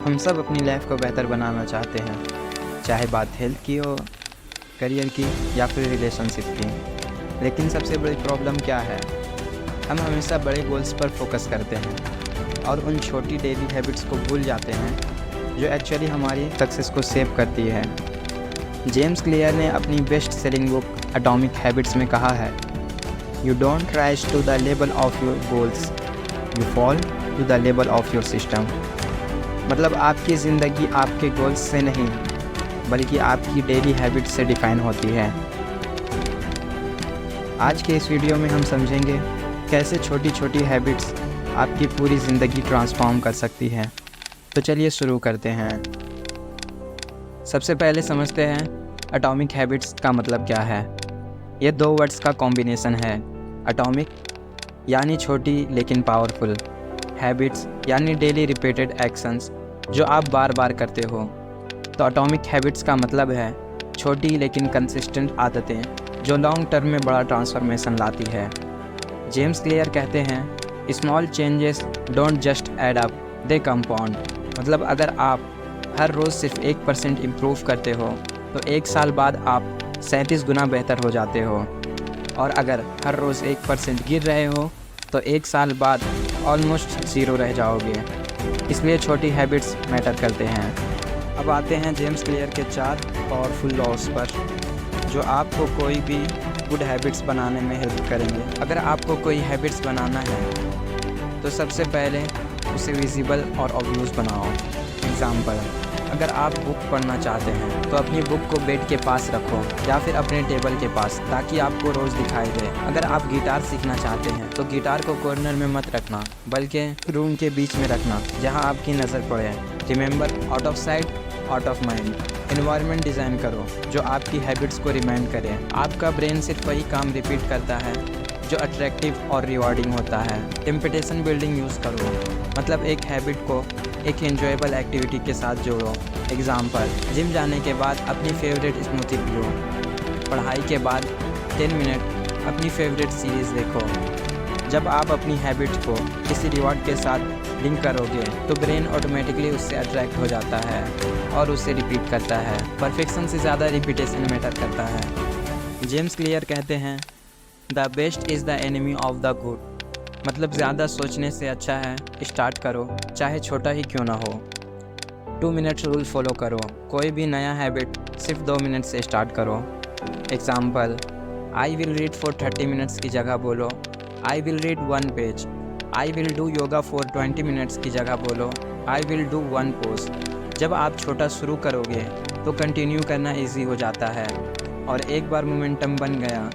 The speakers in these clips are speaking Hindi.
हम सब अपनी लाइफ को बेहतर बनाना चाहते हैं, चाहे बात हेल्थ की हो, करियर की या फिर रिलेशनशिप की। लेकिन सबसे बड़ी प्रॉब्लम क्या है? हम हमेशा बड़े गोल्स पर फोकस करते हैं और उन छोटी डेली हैबिट्स को भूल जाते हैं जो एक्चुअली हमारी सक्सेस को सेव करती है। जेम्स क्लियर ने अपनी best selling book Atomic Habits में कहा है, you don't rise to the level of your goals, you fall to the level of your system. मतलब आपकी ज़िंदगी आपके गोल्स से नहीं बल्कि आपकी डेली हैबिट्स से डिफ़ाइन होती है। आज के इस वीडियो में हम समझेंगे कैसे छोटी छोटी हैबिट्स आपकी पूरी ज़िंदगी ट्रांसफॉर्म कर सकती हैं। तो चलिए शुरू करते हैं। सबसे पहले समझते हैं एटॉमिक हैबिट्स का मतलब क्या है। ये दो वर्ड्स का कॉम्बिनेशन है। एटॉमिक यानी छोटी लेकिन पावरफुल, हैबिट्स यानी डेली रिपीटेड एक्शंस जो आप बार बार करते हो। तो एटॉमिक हैबिट्स का मतलब है छोटी लेकिन कंसिस्टेंट आदतें जो लॉन्ग टर्म में बड़ा ट्रांसफॉर्मेशन लाती है। जेम्स क्लियर कहते हैं, small changes don't just add up, they compound. मतलब अगर आप हर रोज़ सिर्फ 1% इम्प्रूव करते हो तो 1 साल बाद आप 37 गुना बेहतर हो जाते हो। और अगर हर रोज़ 1% गिर रहे हो तो 1 साल बाद ऑलमोस्ट 0 रह जाओगे। इसलिए छोटी हैबिट्स मैटर करते हैं। अब आते हैं जेम्स क्लियर के 4 पावरफुल लॉस पर जो आपको कोई भी गुड हैबिट्स बनाने में हेल्प करेंगे। अगर आपको कोई हैबिट्स बनाना है तो सबसे पहले उसे विजिबल और ऑब्वियस बनाओ। एग्जाम्पल, अगर आप बुक पढ़ना चाहते हैं तो अपनी बुक को बेड के पास रखो या फिर अपने टेबल के पास ताकि आपको रोज़ दिखाई दे। अगर आप गिटार सीखना चाहते हैं तो गिटार को कॉर्नर में मत रखना बल्कि रूम के बीच में रखना जहां आपकी नज़र पड़े। Remember, out of sight out of mind. Environment design करो जो आपकी हैबिट्स को रिमाइंड करे। आपका ब्रेन सिर्फ वही काम रिपीट करता है जो अट्रैक्टिव और रिवॉर्डिंग होता है। टेम्पटेशन बिल्डिंग यूज़ करो, मतलब एक हैबिट को एक एंजॉयबल एक्टिविटी के साथ जोड़ो। एग्जाम्पल, जिम जाने के बाद अपनी फेवरेट स्मूथी पियो, पढ़ाई के बाद 10 मिनट अपनी फेवरेट सीरीज़ देखो। जब आप अपनी हैबिट्स को किसी रिवॉर्ड के साथ लिंक करोगे तो ब्रेन ऑटोमेटिकली उससे अट्रैक्ट हो जाता है और उससे रिपीट करता है। परफेक्शन से ज़्यादा रिपीटेशन मैटर करता है। जेम्स क्लियर कहते हैं, the best is the enemy of the good. मतलब ज़्यादा सोचने से अच्छा है स्टार्ट करो, चाहे छोटा ही क्यों ना हो। 2 मिनट्स रूल फॉलो करो। कोई भी नया हैबिट सिर्फ 2 मिनट से स्टार्ट करो। Example, I will read for 30 minutes की जगह बोलो I will read 1 page. I will do yoga for 20 minutes की जगह बोलो आई विल डू 1 पोज। जब आप छोटा शुरू करोगे तो कंटिन्यू करना ईजी हो जाता है और एक बार मोमेंटम बन गया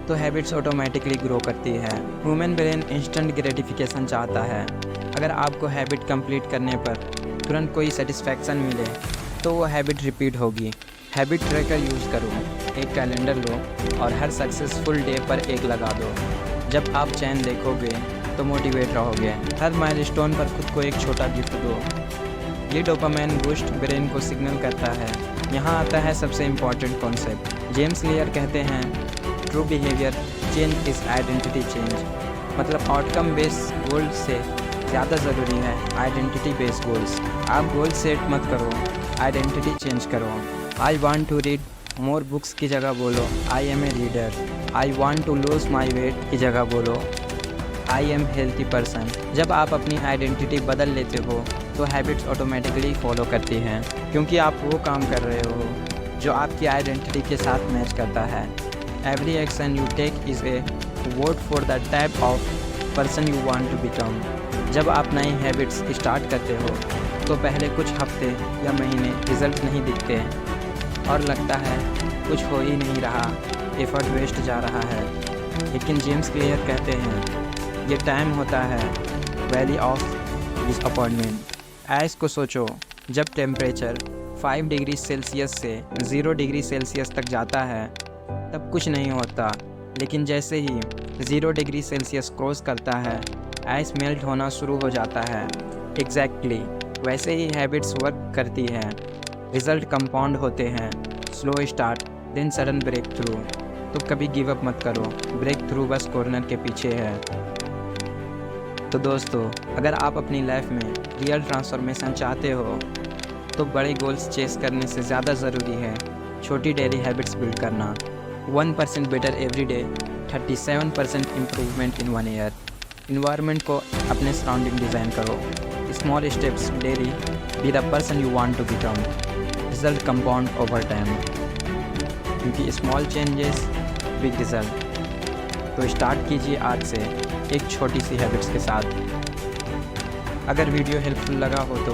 तो हैबिट्स ऑटोमेटिकली ग्रो करती है। ह्यूमन ब्रेन इंस्टेंट ग्रेटिफिकेशन चाहता है। अगर आपको हैबिट कंप्लीट करने पर तुरंत कोई सेटिस्फैक्शन मिले तो वो हैबिट रिपीट होगी। हैबिट ट्रैकर यूज़ करो, एक कैलेंडर लो और हर सक्सेसफुल डे पर एक लगा दो। जब आप चैन देखोगे तो मोटिवेट रहोगे। हर माइलस्टोन पर खुद को एक छोटा गिफ्ट दो। ये डोपामाइन बूस्ट ब्रेन को सिग्नल करता है। यहाँ आता है सबसे इम्पॉर्टेंट कॉन्सेप्ट। जेम्स क्लियर कहते हैं, true behaviour change is identity change. मतलब आउटकम बेस्ड गोल से ज़्यादा ज़रूरी है आइडेंटिटी बेस्ड गोल्स। आप गोल सेट मत करो, आइडेंटिटी चेंज करो। I want to read more books की जगह बोलो I am a reader. I want to lose my weight की जगह बोलो आई एम हेल्थी पर्सन। जब आप अपनी आइडेंटिटी बदल लेते हो तो हैबिट्स ऑटोमेटिकली फॉलो करती हैं क्योंकि आप वो काम कर रहे हो जो आपकी आइडेंटिटी के साथ मैच करता है। Every action you take is a vote for the type of person you want to become। जब आप नई हैबिट्स स्टार्ट करते हो तो पहले कुछ हफ्ते या महीने रिजल्ट नहीं दिखते और लगता है कुछ हो ही नहीं रहा, एफर्ट वेस्ट जा रहा है। लेकिन जेम्स क्लियर कहते हैं, ये टाइम होता है वैली ऑफ डिसअपॉइंटमेंट। ऐसे को सोचो, जब टेम्परेचर 5 डिग्री सेल्सियस से 0 डिग्री सेल्सियस तक जाता है तब कुछ नहीं होता, लेकिन जैसे ही 0 डिग्री सेल्सियस क्रॉस करता है आइस मेल्ट होना शुरू हो जाता है। एग्जैक्टली वैसे ही हैबिट्स वर्क करती है। रिजल्ट कंपाउंड होते हैं, slow start then sudden breakthrough. तो कभी गिव अप मत करो, ब्रेक थ्रू बस कॉर्नर के पीछे है। तो दोस्तों, अगर आप अपनी लाइफ में रियल ट्रांसफॉर्मेशन चाहते हो तो बड़े गोल्स चेस करने से ज़्यादा ज़रूरी है छोटी डेली हैबिट्स बिल्ड करना। 1% better every day, 37% improvement in 1 year. Environment को अपने सराउंडिंग डिज़ाइन करो। Small steps daily, be the person you want to become. Result compound over time, क्योंकि स्मॉल चेंजेस बिग रिजल्ट। तो स्टार्ट कीजिए आज से एक छोटी सी हैबिट्स के साथ। अगर वीडियो हेल्पफुल लगा हो तो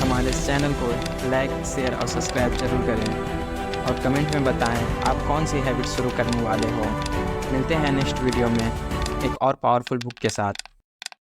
हमारे इस चैनल को लाइक, शेयर और सब्सक्राइब जरूर करें और कमेंट में बताएं आप कौन सी हैबिट शुरू करने वाले हो। मिलते हैं नेक्स्ट वीडियो में एक और पावरफुल बुक के साथ।